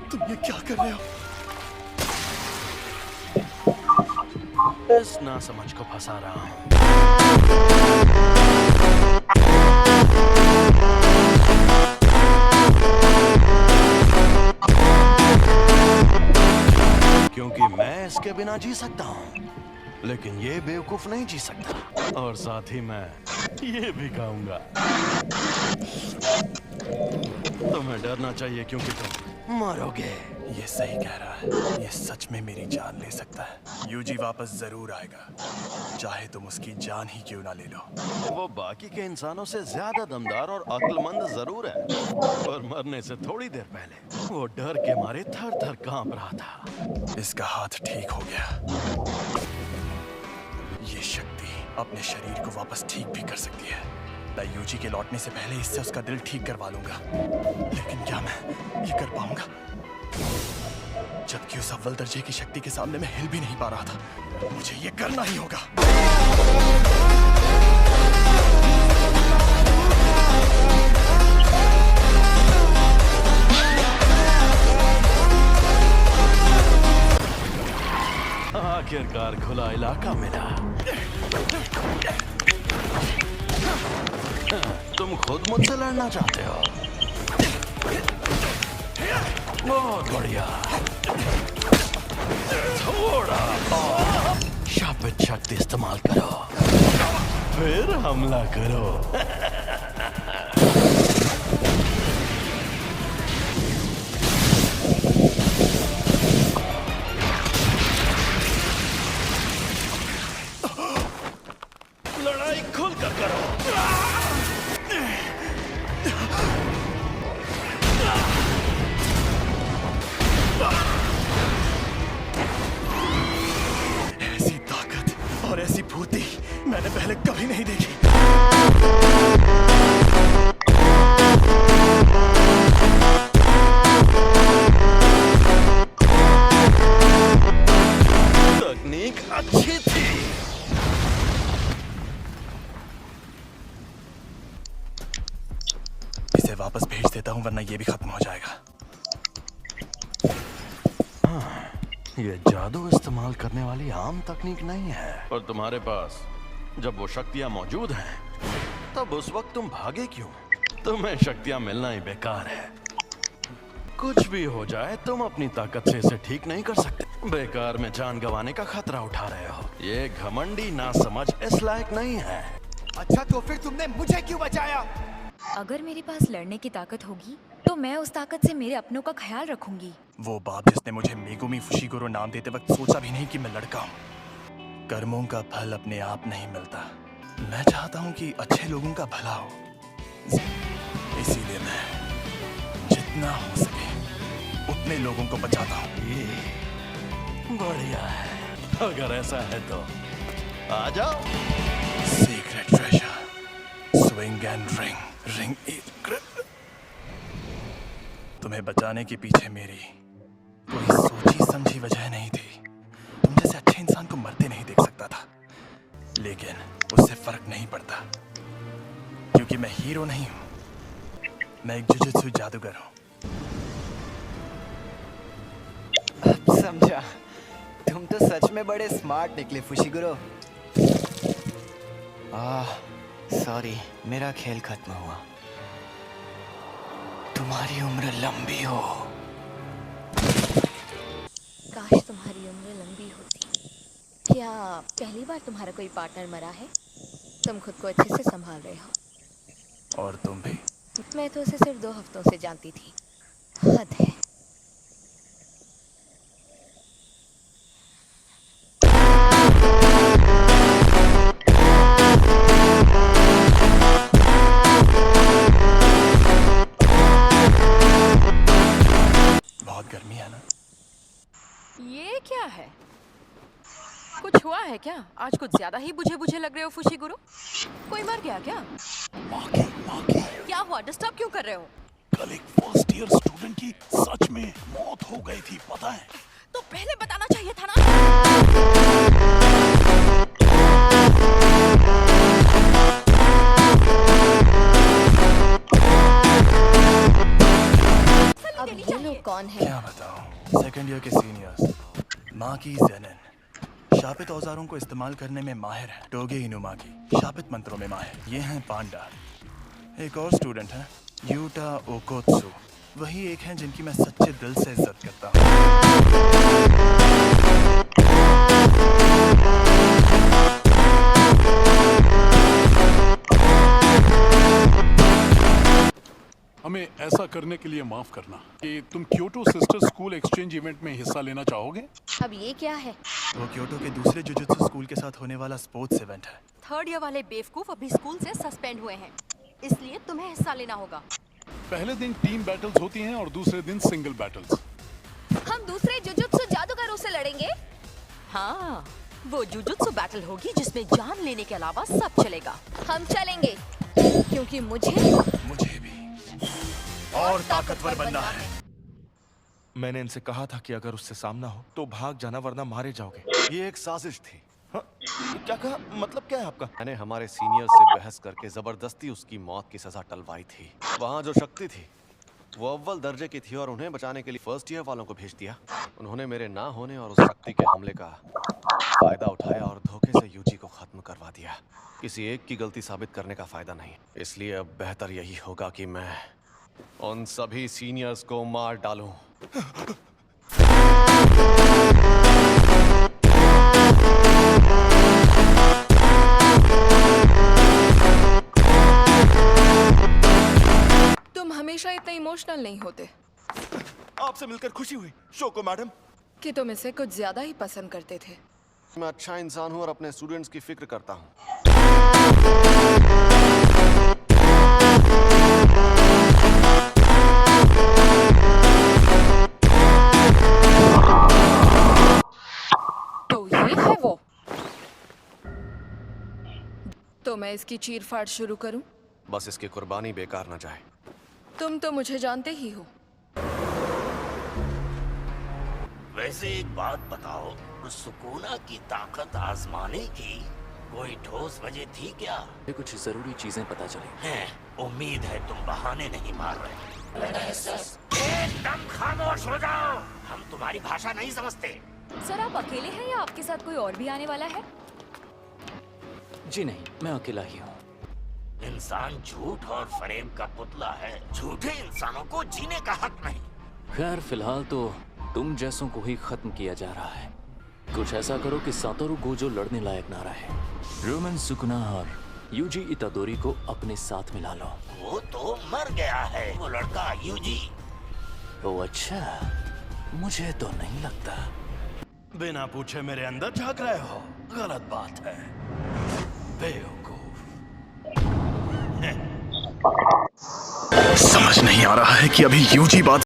तुम ये क्या कर रहे हो? इस नासमझ को फंसा रहा हूं। क्योंकि मैं इसके बिना जी सकता हूं, लेकिन ये बेवकूफ नहीं जी सकता। और साथ ही मैं ये भी खाऊंगा। तुम्हें डरना चाहिए क्योंकि तुम मरोगे। ये सही कह रहा है। ये सच में मेरी जान ले सकता है। यूजी वापस जरूर आएगा, चाहे तुम उसकी जान ही क्यों ना ले लो। वो बाकी के इंसानों से ज्यादा दमदार और अक्लमंद जरूर है, पर मरने से थोड़ी देर पहले वो डर के मारे थर थर कांप रहा था। इसका हाथ ठीक हो गया। ये शक्ति अपने शरीर को वापस ठीक भी कर सकती है। मैं यूजी के लौटने से पहले इससे उसका दिल ठीक करवा लूंगा। लेकिन क्या मैं ये कर पाऊंगा? जबकि उस अव्वल दर्जे की शक्ति के सामने मैं हिल भी नहीं पा रहा था। मुझे ये करना ही होगा। आखिरकार खुला इलाका मिला। तुम खुद मुझसे लड़ना चाहते हो? बहुत बढ़िया। थोड़ा और शापित शक्ति इस्तेमाल करो, फिर हमला करो। लड़ाई खुलकर करो। ऐसी ताकत और ऐसी फुर्ती मैंने पहले कभी नहीं देखी। तकनीक अच्छी थी। इसे वापस भेज देता हूँ, वरना ये भी खत्म हो जाएगा। ये जादू इस्तेमाल करने वाली आम तकनीक नहीं है। और तुम्हारे पास जब वो शक्तियां मौजूद हैं, तब उस वक्त तुम भागे क्यों? तुम्हें शक्तियां मिलना ही बेकार है। कुछ भी हो जाए, तुम अपनी ताकत से इसे ठीक नहीं कर सकते। बेकार में जान गंवाने का खतरा उठा रहे हो। ये घमंडी नासमझ इस लायक नहीं है। अच्छा, तो फिर तुमने मुझे क्यों बचाया? अगर मेरे पास लड़ने की ताकत होगी तो मैं उस ताकत से मेरे अपनों का ख्याल रखूंगी। वो बाप जिसने मुझे मेगुमी फुशिगुरो नाम देते वक्त सोचा भी नहीं कि मैं लड़का हूँ। कर्मों का फल अपने आप नहीं मिलता। मैं चाहता हूँ कि अच्छे लोगों का भला हो, इसीलिए मैं जितना हो सके उतने लोगों को बचाता हूँ। ये बढ़िया है। अगर ऐसा है तो आ जाओ। Secret treasure, swing and ring, ring तुम्हें बचाने के पीछे मेरी कोई सोची समझी वजह नहीं थी। तुम जैसे अच्छे इंसान को मरते नहीं देख सकता था, लेकिन उससे फर्क नहीं पड़ता, क्योंकि मैं हीरो नहीं हूं। मैं एक जुजुत्सु जादूगर हूं। अब समझा। तुम तो सच में बड़े स्मार्ट निकले फुशिगुरो। सॉरी, मेरा खेल खत्म हुआ। तुम्हारी उम्र लंबी हो। काश तुम्हारी उम्र लंबी होती। क्या पहली बार तुम्हारा कोई पार्टनर मरा है? तुम खुद को अच्छे से संभाल रहे हो। और तुम भी। मैं तो उसे सिर्फ 2 हफ्तों से जानती थी। हद है। बहुत गर्मी है ना? ये क्या है? कुछ हुआ है क्या? आज कुछ ज्यादा ही बुझे बुझे लग रहे हो फुशिगुरो। कोई मर गया क्या? माकी, क्या हुआ? डिस्टर्ब क्यों कर रहे हो? कल एक फर्स्ट ईयर स्टूडेंट की सच में मौत हो गई थी, पता है? तो पहले बताना चाहिए था ना। माकी जेनिन शापित औजारों को इस्तेमाल करने में माहिर है। टोगे इनुमाकी शापित मंत्रों में माहिर। ये हैं पांडा। एक और स्टूडेंट है यूटा ओकोत्सु। वही एक हैं जिनकी मैं सच्चे दिल से इज्जत करता हूँ। हमें ऐसा करने के लिए माफ करना कि तुम Kyoto sister school exchange event में हिस्सा लेना चाहोगे? अब ये क्या है? वो क्योटो के दूसरे जुजुत्सु स्कूल के साथ होने वाला स्पोर्ट्स इवेंट है। थर्ड ईयर वाले बेवकूफ अभी स्कूल से सस्पेंड हुए हैं, इसलिए तुम्हें हिस्सा लेना होगा। पहले दिन टीम बैटल्स होती हैं और दूसरे दिन सिंगल बैटल्स। हम दूसरे जुजुत्सु जादूगरों से लड़ेंगे। हाँ, वो जुजुत्सु बैटल होगी जिसमें जान लेने के अलावा सब चलेगा। हम चलेंगे क्योंकि मुझे भी और ताकतवर बनना है। मैंने इनसे कहा था कि अगर उससे सामना हो तो भाग जाना, वरना मारे जाओगे। ये एक साजिश थी। हाँ? क्या कहा? मतलब क्या है आपका? मैंने हमारे सीनियर से बहस करके जबरदस्ती उसकी मौत की सजा टलवाई थी। वहाँ जो शक्ति थी वो अव्वल दर्जे की थी और उन्हें बचाने के लिए फर्स्ट ईयर वालों को भेज दिया। उन्होंने मेरे ना होने और उस शक्ति के हमले का फायदा उठाया और धोखे से यूजी को खत्म करवा दिया। किसी एक की गलती साबित करने का फायदा नहीं, इसलिए अब बेहतर यही होगा कि मैं उन सभी सीनियर्स को मार डालूं। तुम हमेशा इतने इमोशनल नहीं होते। आपसे मिलकर खुशी हुई शोको मैडम। कि तुम इसे कुछ ज्यादा ही पसंद करते थे। मैं अच्छा इंसान हूं और अपने स्टूडेंट्स की फिक्र करता हूं। तो ये है वो। तो मैं इसकी चीर-फाड़ शुरू करूं? बस इसकी कुर्बानी बेकार न जाए। तुम तो मुझे जानते ही हो। वैसे एक बात बताओ, सुकूना की ताकत आजमाने की कोई ठोस वजह थी क्या? ये कुछ जरूरी चीजें पता चली हैं, उम्मीद है तुम बहाने नहीं मार रहे। एकदम खामोश हो जाओ, हम तुम्हारी भाषा नहीं समझते। सर आप अकेले हैं या आपके साथ कोई और भी आने वाला है? जी नहीं, मैं अकेला ही हूँ। इंसान झूठ और फरेब का पुतला है। झूठे इंसानों को जीने का हक नहीं। खैर फिलहाल तो तुम जैसों को ही खत्म किया जा रहा है। कुछ ऐसा करो कि सातोरू गोजो लड़ने लायक ना रहे। रोमन सुकुना और यूजी इतादोरी को अपने साथ मिला लो। वो तो मर गया है, वो लड़का यूजी। ओ अच्छा, मुझे तो नहीं लगता। बिना पूछे मेरे अंदर झांक रहे हो, गलत बात है। बेवकूफ। समझ नहीं आ रहा है कि अभी यूजी बात